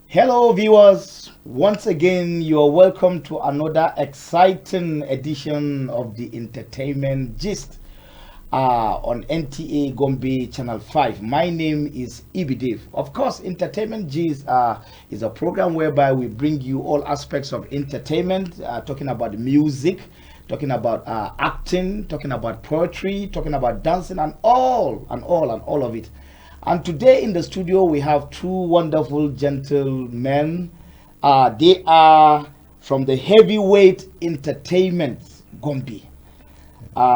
Hello, viewers. Once again, you are welcome to another exciting edition of the Entertainment Gist on NTA Gombe Channel 5. My name is Ibidiv. Of course, Entertainment Gist is a program whereby we bring you all aspects of entertainment, talking about music, talking about acting, talking about poetry, talking about dancing, and all of it. And today in the studio we have two wonderful gentlemen. They are from the Heavyweight Entertainment Gombe.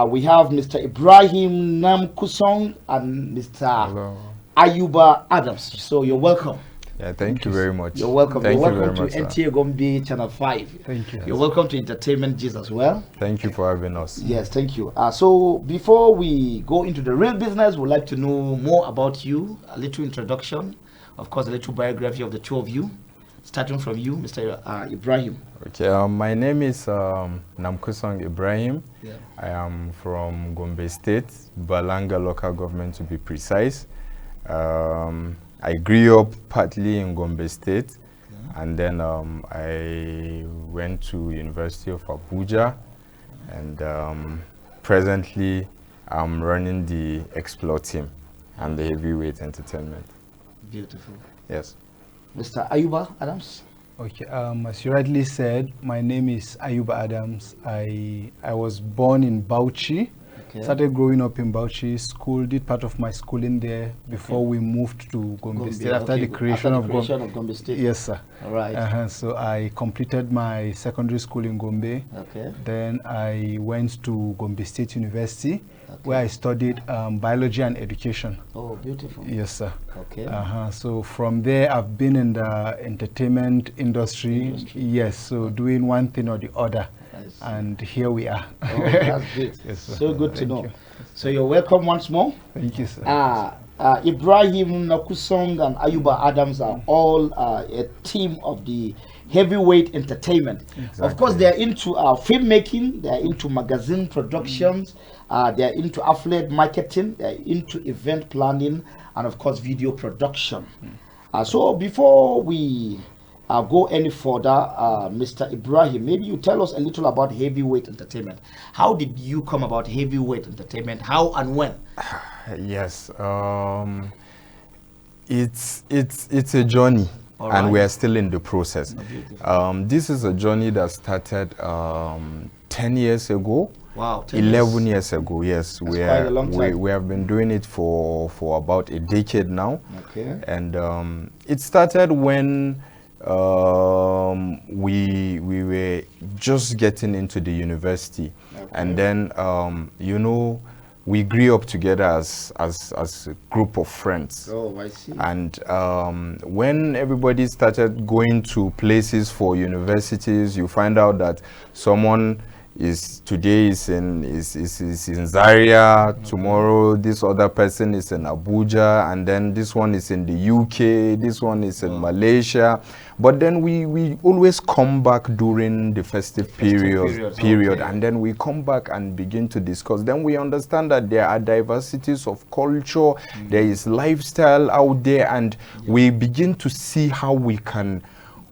We have Mr. Ibrahim Namkusong and Mr. Hello. Ayuba Adams. So you're welcome. Yeah, thank you very much. You're welcome. Thank You're you welcome very to much, NTA Gombe Channel 5. Thank you. You're welcome to Entertainment Gist as well. Thank you for having us. Yes, thank you. So before we go into the real business, we'd like to know more about you, a little introduction, of course, a little biography of the two of you, starting from you, Mr. Ibrahim. Okay, my name is Namkusong Ibrahim. Yeah. I am from Gombe State, Balanga local government to be precise. I grew up partly in Gombe State, and then I went to University of Abuja, and presently I'm running the Explore team and the Heavyweight Entertainment. Beautiful. Yes. Mr. Ayuba Adams. Okay, as you rightly said, my name is Ayuba Adams. I was born in Bauchi. Okay. Started growing up in Bauchi school, did part of my schooling there before we moved to Gombe State after the creation of Gombe State. Yes, sir. All right. So I completed my secondary school in Gombe. Okay. Then I went to Gombe State University, Okay. where I studied biology and education. Oh, beautiful. Yes, sir. Okay. So from there, I've been in the entertainment industry. Yes, so doing one thing or the other. Nice. And here we are. Oh, that's great. Yes, sir. So good to Thank know. you. So you're welcome once more. Thank you, sir. Ibrahim Nakusong and Ayuba Adams are all a team of the Heavyweight Entertainment. Of course, they are into filmmaking, they are into magazine productions, they are into affiliate marketing, they are into event planning, and of course, video production. So before we go any further, Mr. Ibrahim, maybe you tell us a little about Heavyweight Entertainment. How did you come about Heavyweight Entertainment? How and when? Yes, it's a journey, All and right. we are still in the process. Oh, beautiful. This is a journey that started 10 years ago. Wow, 10 11 years ago. Yes, That's quite a long time. we have been doing it for about a decade now. Okay. And it started when we were just getting into the university, Okay. and then we grew up together as a group of friends. Oh, I see. And when everybody started going to places for universities, you find out that someone today is in Zaria, tomorrow this other person is in Abuja, and then this one is in the UK, this one is in Malaysia. But then we always come back during the festive period, okay. and then we come back and begin to discuss. Then we understand that there are diversities of culture, there is lifestyle out there, and we begin to see how we can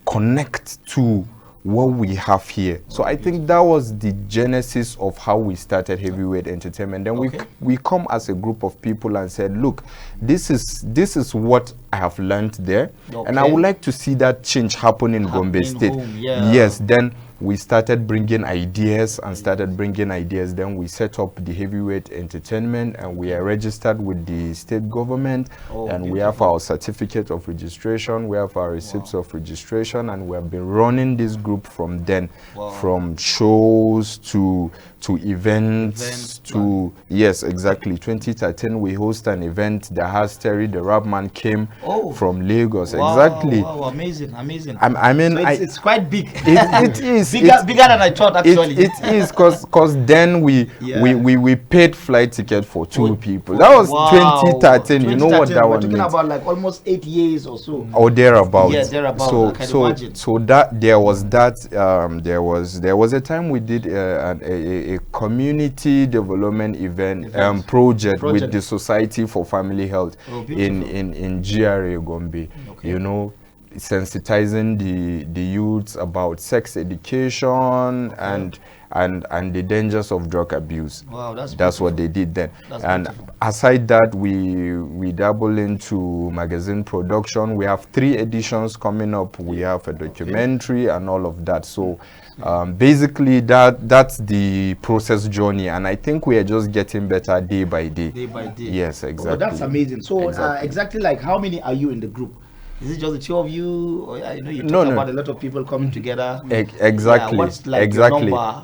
connect to what we have here. So I think that was the genesis of how we started Heavyweight Entertainment. Then we come as a group of people and said, look, this is what I have learned there, and I would like to see that change happen in Gombe State. Yes, then we started bringing ideas and started bringing ideas. Then we set up the Heavyweight Entertainment, and we are registered with the state government, and we have our certificate of registration, we have our receipts of registration, and we have been running this group from then, from shows to events to yes, exactly. 2013 we host an event that has Terry the Rap Man came from Lagos. Exactly. Wow, amazing. I mean, So it's quite big. it is bigger than I thought, actually. It is because then we paid flight ticket for two people. That was 2013. You know what that we're one talking means? about like almost 8 years or so. Or thereabout. Yeah, thereabout. I can imagine. So that there was a time we did a community development event project with the Society for Family Health in GRA Gombe. Okay. You know, sensitizing the youths about sex education and the dangers of drug abuse. Wow, that's what they did then. And beautiful. aside that, we dabble into magazine production. We have 3 editions coming up. We have a documentary and all of that. So basically that's the process journey, and I think we are just getting better day by day. Day by day. Yes, exactly. Oh, that's amazing. So Exactly. exactly like how many are you in the group? Is it just the 2 of you? Or, you know, you talk No. about a lot of people coming together. Exactly. Yeah, what's like your Exactly. number,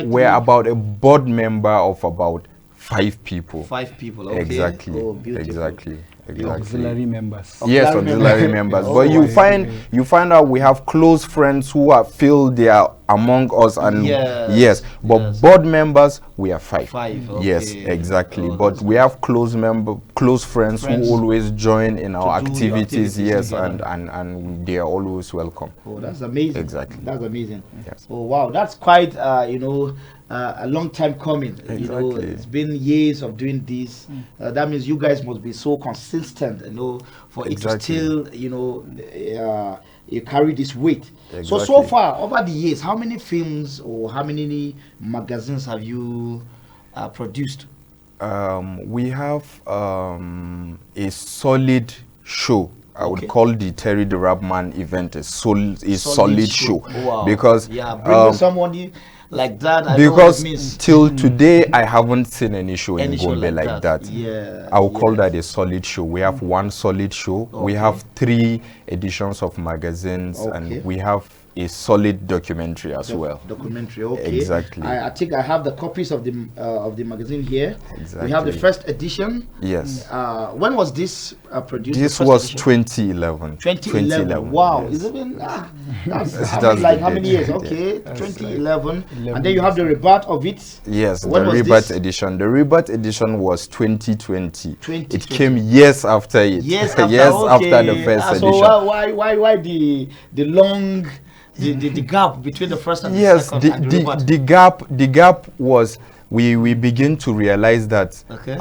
We're about a board member of about 5 people. 5 people. Okay. Exactly. Oh, beautiful. Exactly. Auxiliary members. Yes, Auxiliary auxiliary members. members. Oh, But wow. you find out we have close friends who feel they are among us, and Yes, but yes. board members we are 5. 5. Okay. Yes, exactly. Oh, but that's we have close friends who always join in our To do your activities. Yes, together. and they are always welcome. Oh, that's amazing. Exactly. That's amazing. Yes. Oh, wow. That's quite, a long time coming. You know, Exactly. it's been years of doing this. That means you guys must be so consistent, for it to Exactly. still, you carry this weight. So Exactly. far, over the years, how many films or how many magazines have you produced? We have a solid show. I would Okay. call the Terry the Rapman event a solid show. Wow. Because bringing somebody like that, I know what because it means. till today I haven't seen any show in Any show Gombe like like that. that. Yeah, I will call yes. that a solid show. We have 1 solid show. We have 3 editions of magazines, Okay. and we have a solid documentary as well. Documentary, okay. Exactly. I think I have the copies of the magazine here. Exactly. We have the first edition. Yes. When was this produced? This the first was edition? 2011. 2011. Wow, yes. is it been That's like the how many date. years? Okay, That's 2011. like And then you have the rebirth of it. Yes, When the was rebirth this? edition. The rebirth edition was 2020. 2020. It came years after it. Yes, after, after the first so edition. why the long the gap between the first and the Yes, second and the rebirth? the gap was we begin to realize that Okay.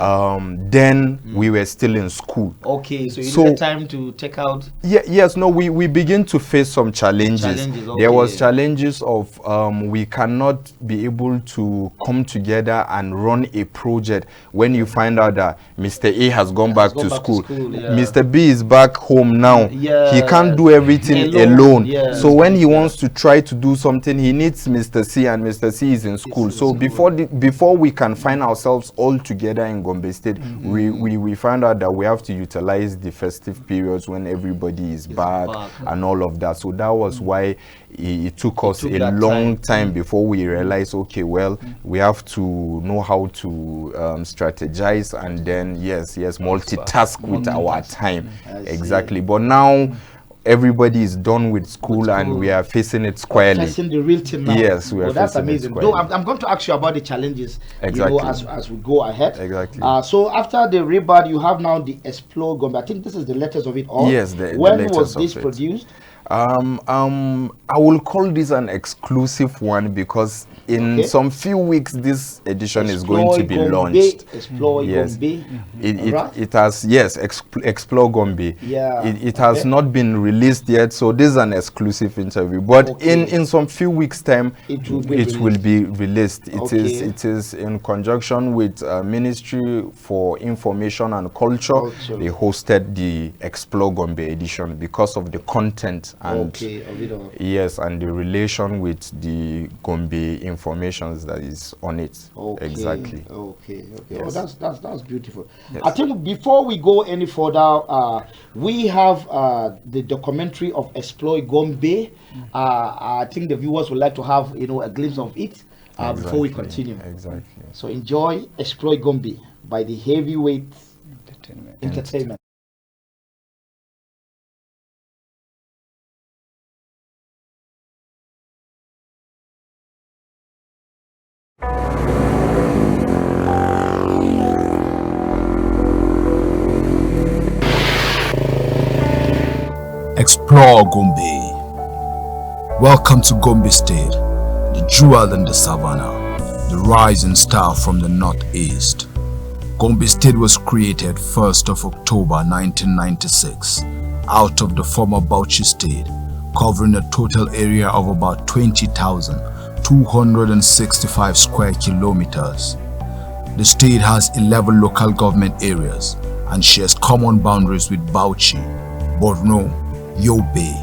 then we were still in school. Okay, so you So- needed time to take out. Yes, no, we begin to face some challenges. There was okay. challenges of we cannot be able to come together and run a project when you find out that Mr. A has gone back to school. Yeah. Mr. B is back home now. Yeah. He can't do everything alone. Yeah. So when he wants to try to do something, he needs Mr. C, and Mr. C is in school. in So school. before we can find ourselves all together in Gombe State, we found out that we have to utilize the festive periods when everybody is back and all of that. So that was why it took us took a that long time. time before we realized, okay, well, we have to know how to strategize and then multitask with our time. I see. Exactly. But now everybody is done with school and we are facing it squarely. Facing the real thing now. Yes, we are that's facing it amazing. squarely. Though I'm going to ask you about the challenges, Exactly. as we go ahead. Exactly. So after the rebirth, you have now the Explore Gombe. I think this is the letters of it all. Yes, the when letters was of this it. produced? I will call this an exclusive one because in some few weeks this edition is going to be Gombe, launched. Explore Yes. Gombe. It has, yes, Explore Gombe. Yeah, It has not been released yet, so this is an exclusive interview. But in some few weeks time, It it will will be released. Okay. It is in conjunction with Ministry for Information and Culture. They hosted the Explore Gombe edition because of the content and of it all. yes, and the relation with the Gombe informations that is on it. Okay. Exactly. Okay. Yes. Oh, that's beautiful. Yes. I think before we go any further, we have the documentary of Explore Gombe. I think the viewers would like to have a glimpse of it before we continue. Exactly. So enjoy Explore Gombe by the Heavyweight Entertainment. Explore Gombe. Welcome to Gombe State, the jewel in the savannah, the rising star from the northeast. Gombe State was created 1st of October 1996 out of the former Bauchi state, covering a total area of about 20,265 square kilometers. The state has 11 local government areas and shares common boundaries with Bauchi, Borno, Yobe,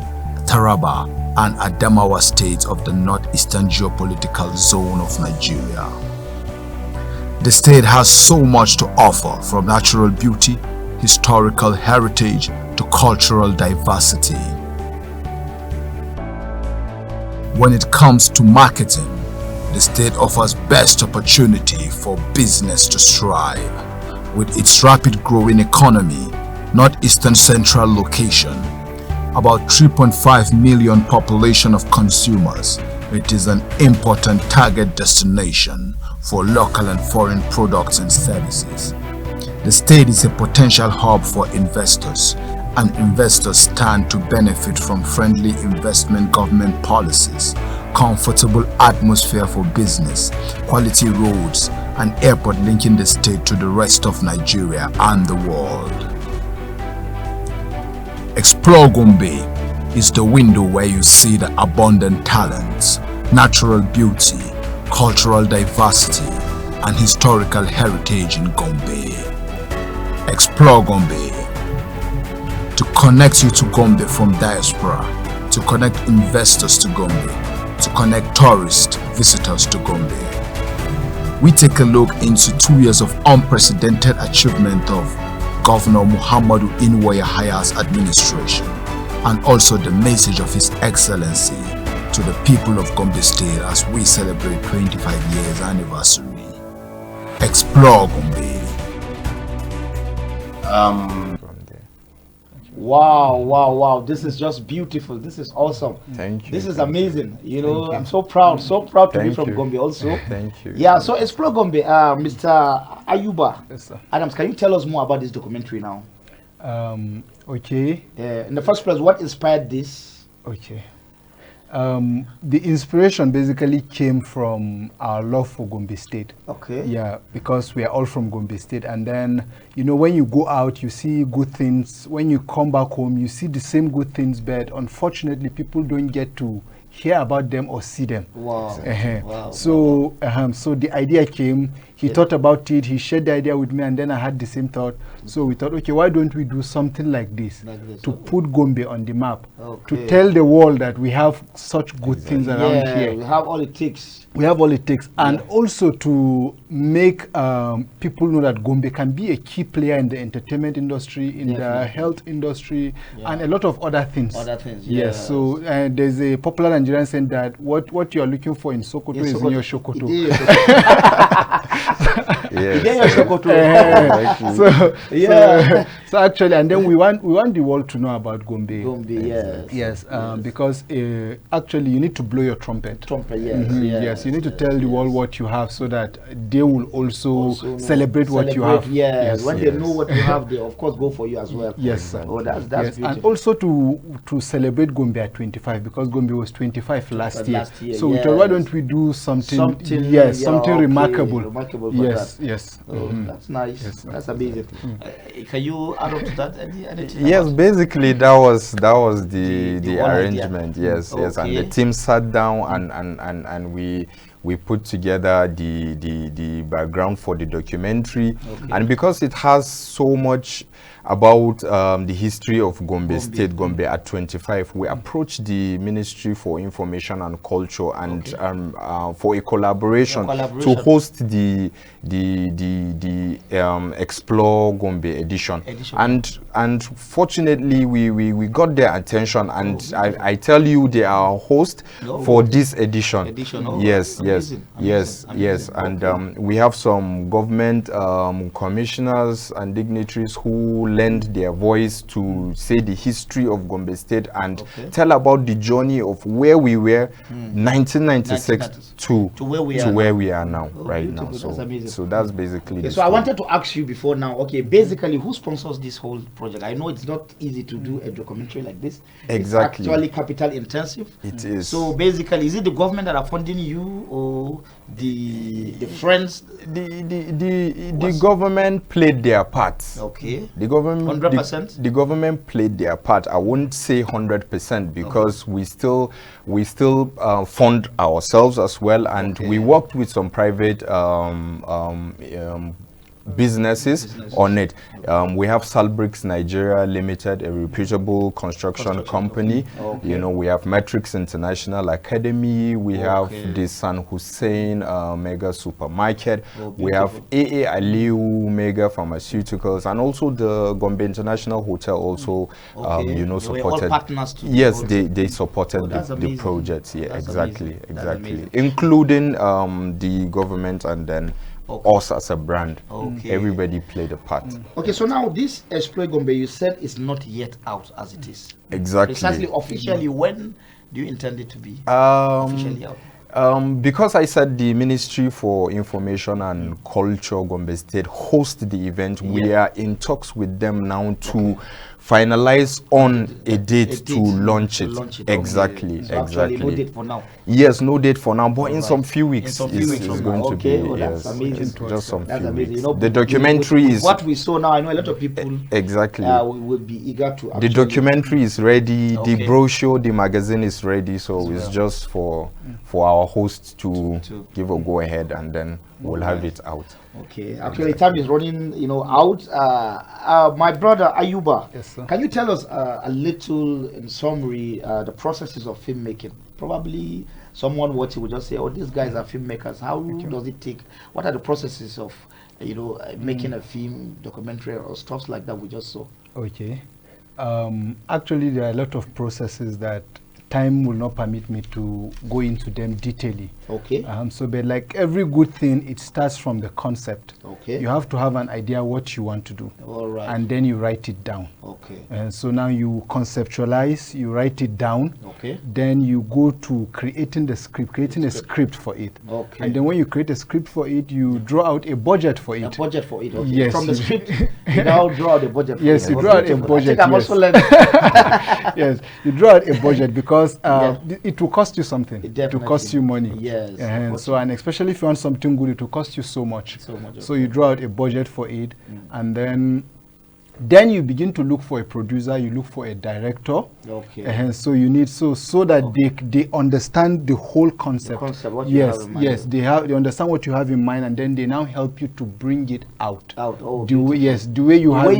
Taraba, and Adamawa states of the northeastern geopolitical zone of Nigeria. The state has so much to offer, from natural beauty, historical heritage, to cultural diversity. When it comes to marketing, the state offers best opportunity for business to strive. With its rapid growing economy, northeastern central location, about 3.5 million population of consumers, it is an important target destination for local and foreign products and services. The state is a potential hub for investors, and investors stand to benefit from friendly investment government policies, comfortable atmosphere for business, quality roads, and airport linking the state to the rest of Nigeria and the world. Explore Gombe is the window where you see the abundant talents, natural beauty, cultural diversity, and historical heritage in Gombe. Explore Gombe to connect you to Gombe from diaspora, to connect investors to Gombe, to connect tourist visitors to Gombe. We take a look into 2 years of unprecedented achievement of Governor Muhammadu Inuwa Yahaya's administration, and also the message of His Excellency to the people of Gombe State as we celebrate 25 years anniversary. Explore Gombe. Wow. This is just beautiful. This is awesome. Thank you. This is amazing. You know, I'm so proud to be from Gombe also. Thank you. Yeah, so Explore Gombe, Mr. Ayuba. Yes, sir. Adams, can you tell us more about this documentary now? Okay. In the first place, what inspired this? Okay. The inspiration basically came from our love for Gombe State. Okay. Yeah, because we are all from Gombe State. And then, you know, when you go out, you see good things. When you come back home, you see the same good things, but unfortunately, people don't get to hear about them or see them. Wow. Wow. So the idea came. He thought about it. He shared the idea with me, and then I had the same thought. So we thought, okay, why don't we do something like this to put Gombe on the map, to tell the world that we have such good things around here. We have all it takes. We have all it takes, and also to make people know that Gombe can be a key player in the entertainment industry, in the health industry, and a lot of other things. Yes. So there's a popular Nigerian saying that what you are looking for in Sokoto is in your Sokoto. So actually, and then we want the world to know about Gombe. Because actually you need to blow your trumpet. Yes, you need to tell the world what you have, so that they will also celebrate what you have. When they know what you have, they of course go for you as well. Yes. Oh, that's beautiful. And also to celebrate Gombe at 25, because Gombe was 25 last year. So we thought, why don't we do something remarkable? Yes. That's nice. That's amazing. Can you add on to that? Anything yes, basically that was the arrangement. Yes, and the team sat down and we put together the background for the documentary, and because it has so much about the history of Gombe State, Gombe at 25, we approached the Ministry for Information and Culture and for a collaboration to host the Explore Gombe edition. And fortunately we got their attention, and I tell you, they are our host for this edition. Yes. And we have some government commissioners and dignitaries who lend their voice to say the history of Gombe State and tell about the journey of where we were 1996 to where we are now, right now. So that's basically so I wanted to ask you before now, basically who sponsors this whole project? I know it's not easy to do a documentary like this. Exactly. It's actually capital intensive. It is. So basically, is it the government that are funding you, or the friends? The government played their part. The government 100%. The government played their part. I wouldn't say 100% because we still fund ourselves as well, and we worked with some private businesses on it. We have Salbricks Nigeria Limited, a reputable construction company. You know, we have Metrics International Academy. We have the San Hussein Mega Supermarket. We have AA Aliu Mega Pharmaceuticals, and also the Gombe International Hotel also, you know, supported. Yes, they supported the projects. Yeah, exactly, including the government and then us as a brand. Everybody played a part. Okay, so now this Explore Gombe, you said is not yet out as it is. Exactly. Precisely, officially, when do you intend it to be officially out? Because I said the Ministry for Information and Culture, Gombe State, host the event. We are in talks with them now to finalize on a date to launch it. Exactly. So actually no date for now. Yes, no date for now, but in some few weeks it's going to be. That's amazing. Just some few amazing. weeks. You know, the documentary is what we saw now. I know a lot of people will be eager to. The documentary is ready. The brochure, the magazine is ready. So it's just for our host to give a go ahead, and then we'll have it out. Okay, actually time is running, you know, out. My brother Ayuba, yes, sir. Can you tell us a little in summary the processes of filmmaking? Probably someone watching will just say, oh, these guys are filmmakers. How does it take? What are the processes of, you know, making a film, documentary, or stuff like that we just saw? Okay, actually there are a lot of processes that time will not permit me to go into them detailedly. Okay. So, but like every good thing, it starts from the concept. Okay. You have to have an idea what you want to do. All right. And then you write it down. Okay. And so now you conceptualize, you write it down. Okay. Then you go to creating the script, a script for it. Okay. And then when you create a script for it, you draw out a budget for it. A budget for it. Okay. Yes. From the script, you now draw out a budget. For yes, it. you draw out a budget. I think I'm also learning. Yes, you draw out a budget because it will cost you something. It will cost you money. Yes. So, and especially if you want something good, it will cost you so much. So you draw out a budget for it, and then you begin to look for a producer, you look for a director. Okay. So you need so that they understand the whole concept. The concept, what you have in mind. Yes, they understand what you have in mind, and then they now help you to bring it out. The way you have it.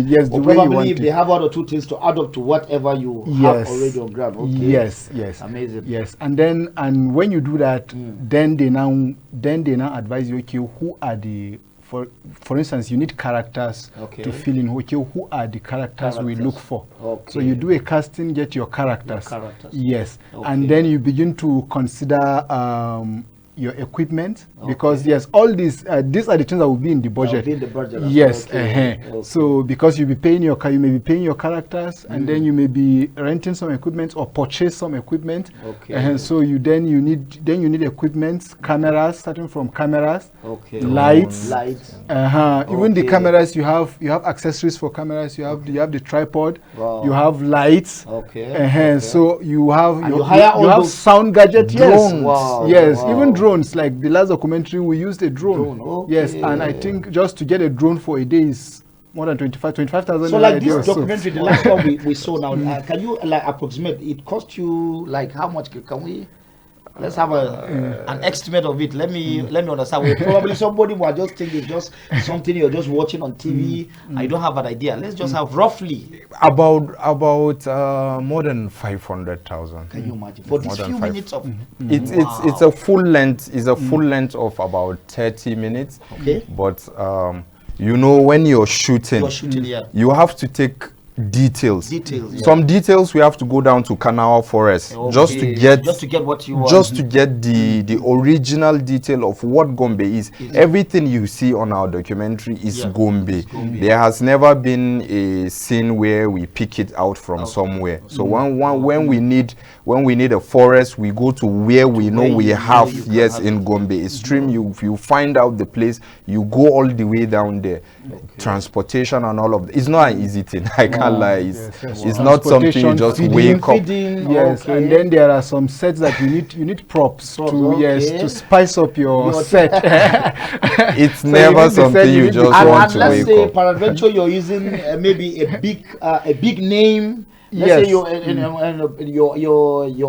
Yes, the way you want it. If they have one or two things to add up to whatever you have already on ground. Okay. Yes. Amazing. Yes, and when you do that, then they now advise you, okay, who are the for instance, you need characters to fill in. Okay, who are the characters we look for? Okay. So you do a casting, get your characters. Yes, and then you begin to consider your equipment, because yes, all these are the things that will be in the budget. Yes. So because you may be paying your characters, and then you may be renting some equipment or purchase some equipment. So you need equipment, cameras, starting from cameras, lights. Even the cameras, you have accessories for cameras. You have the tripod. You have lights. So you have sound gadgets. Yes. Even drones, like the last documentary, we used a drone. Yes, and I think just to get a drone for a day is more than 25,000. So like this documentary, the last one we saw now, can you like approximate? It cost you like how much? Can we? Let's have an estimate of it. Let me understand. Probably somebody will just think it's just something you're just watching on TV. I don't have an idea. Let's just have roughly about more than 500,000. Can you imagine for these few minutes of? It's a full length. It's a full length of about 30 minutes. Okay. But you know, when you're shooting, you have to take details. Some details we have to go down to Kanawa Forest just to get what you want. Just to get the original detail of what Gombe is. Everything you see on our documentary is Gombe. There has never been a scene where we pick it out from somewhere. So when we need a forest, we go to where we know we have in Gombe. A stream, you find out the place, you go all the way down there. Transportation and all of that. It's not an easy thing. I can't inshallah. It's not something you just wake up. Yes, and then there are some sets that you need props to to spice up your set. It's so never something you just want to wake up. Let's say, peradventure, you're using maybe a big name. Let's say your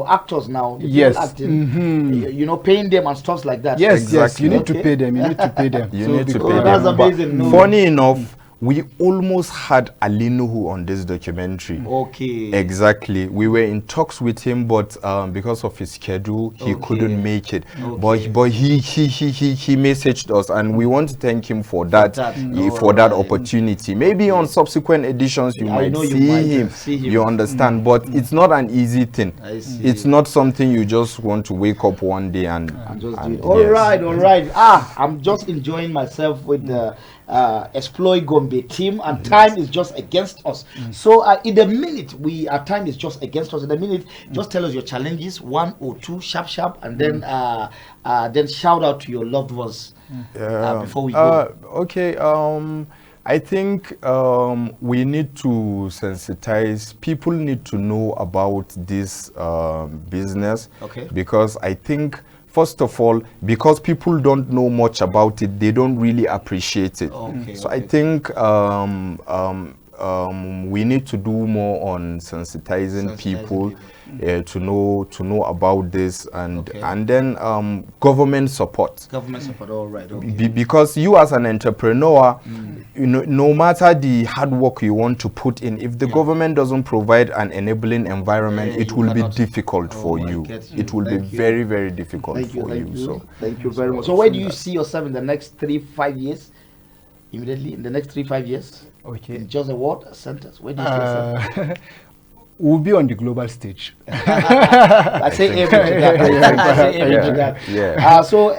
actors now. Acting, you know, paying them and stuff like that. Yes, exactly. You need to pay them. You need to pay them. You need to pay them. That's amazing. Funny enough, we almost had Ali Nuhu on this documentary. Okay. Exactly. We were in talks with him, but because of his schedule, he couldn't make it. But he messaged us, and we want to thank him for that opportunity. Maybe on subsequent editions you might see him. You understand? But it's not an easy thing. It's not something you just want to wake up one day and just do it. All right. I'm just enjoying myself with the Exploit Gombe team, and time is just against us. So in the minute our time is just against us. In a minute, just tell us your challenges, 1 or 2, sharp, and then shout out to your loved ones before we go. Okay. I think we need to sensitize. People need to know about this business, because I think, first of all, because people don't know much about it, they don't really appreciate it. So I think we need to do more on sensitizing people to know about this, and then government support. All right. Because you as an entrepreneur, you know, no matter the hard work you want to put in, if the government doesn't provide an enabling environment, it will be difficult for you. It will be very, very difficult for you. So thank you very much. So where do you see yourself in the next 3-5 years? Immediately in the next 3-5 years? In just a word, a sentence. Where do you see yourself? We'll be on the global stage. I say amen to that. So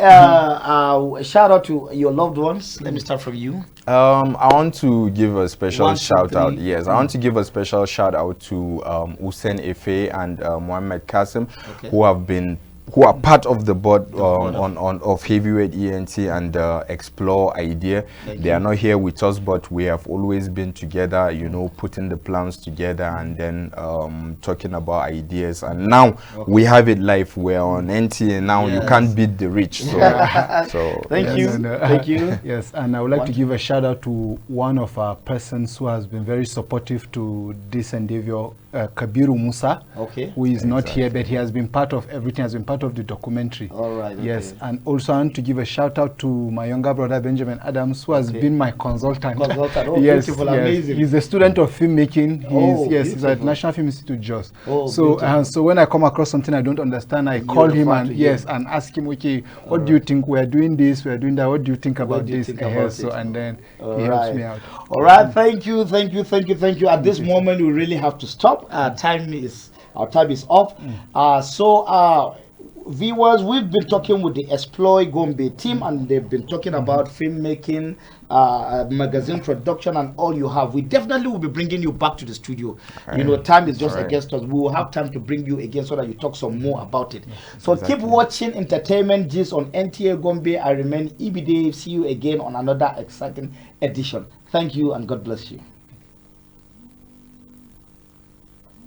shout out to your loved ones. Let me start from you. I want to give a special shout out. Yes, I want to give a special shout out to Hussein Efe and Mohammed Kasim, who are part of the board of Heavyweight ENT and Explore Idea. They are not here with us, but we have always been together, you know, putting the plans together and then talking about ideas. And now we have it live. We're on NTA now. You can't beat the rich. So, thank you. Thank you. Yes, and I would like to give a shout out to one of our persons who has been very supportive to this endeavor, Kabiru Musa, who is not here, but he has been part of everything, has been part of the documentary. All right. Yes, and also I want to give a shout out to my younger brother Benjamin Adams, who has been my consultant. Yes, beautiful, amazing. He's a student of filmmaking. He's at National Film Institute Jos. So when I come across something I don't understand, I call him and ask him, okay, what do you think? We're doing this, we're doing that. What do you think about this? And then he helps me out. All right, thank you. At this moment, we really have to stop. Our time is up. Viewers, we've been talking with the Exploit Gombe team, and they've been talking about filmmaking, magazine production, and all you have. We definitely will be bringing you back to the studio. You know, time is just against us. We will have time to bring you again so that you talk some more about it. So keep watching Entertainment Gist on NTA Gombe. I remain EB Dave. See you again on another exciting edition. Thank you and God bless you.